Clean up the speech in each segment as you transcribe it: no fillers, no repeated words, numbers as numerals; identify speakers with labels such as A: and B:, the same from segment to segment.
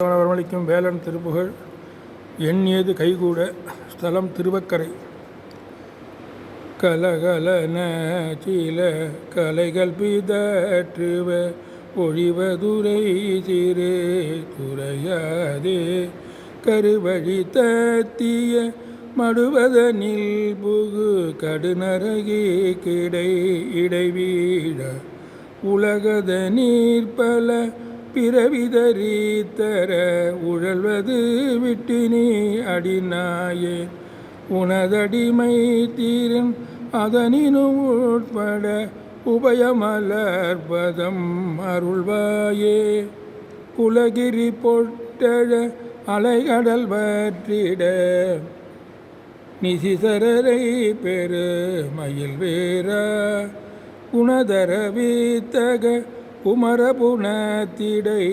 A: வரமளிக்கும் வேலன் திருப்புகழ் எண்ணியது கைகூட ஸ்தலம் திருவக்கரை. கலகலன சில கலைகள் பிதற்றுவ ஒழிவதுரை சிறு துறையாதே கருவழி தத்திய மடுவதனில் புகு கடுநரகி கிடை இடைவீழ உலகத நீர்பல பிறவிதரித்தர உழல்வது விட்டினி அடிநாயே உனதடிமை தீரன் அதனினும் உட்பட உபயமலர்பதம் அருள்வாயே. குலகிரி பொட்டழ அலைகடல் வற்றிட நிசிசரரை பெரு மயில் வேரா குணதர வீத்தக குமரபுணத்திடை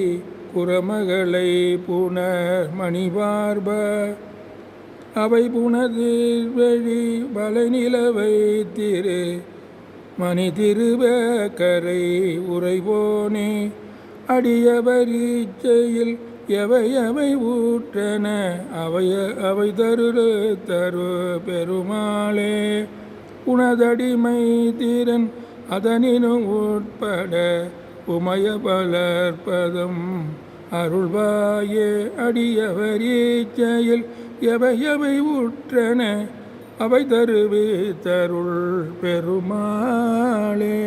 A: குரமகளை புனர் மணிபார்ப அவை புனதில் வெளி வலை நிலவை திரு மணி திருவக்கரை உரைவோனே. அடியவரிச்சையில் எவை அவை ஊற்றன அவை தரு பெருமாளே. உனதடிமை தீரன் அதனினும் உட்பட உமயபலர்பதம் அருள்வாயே. அடியவரீச்சையில் எவை உற்றன அவை தருவி தருள் பெருமாளே.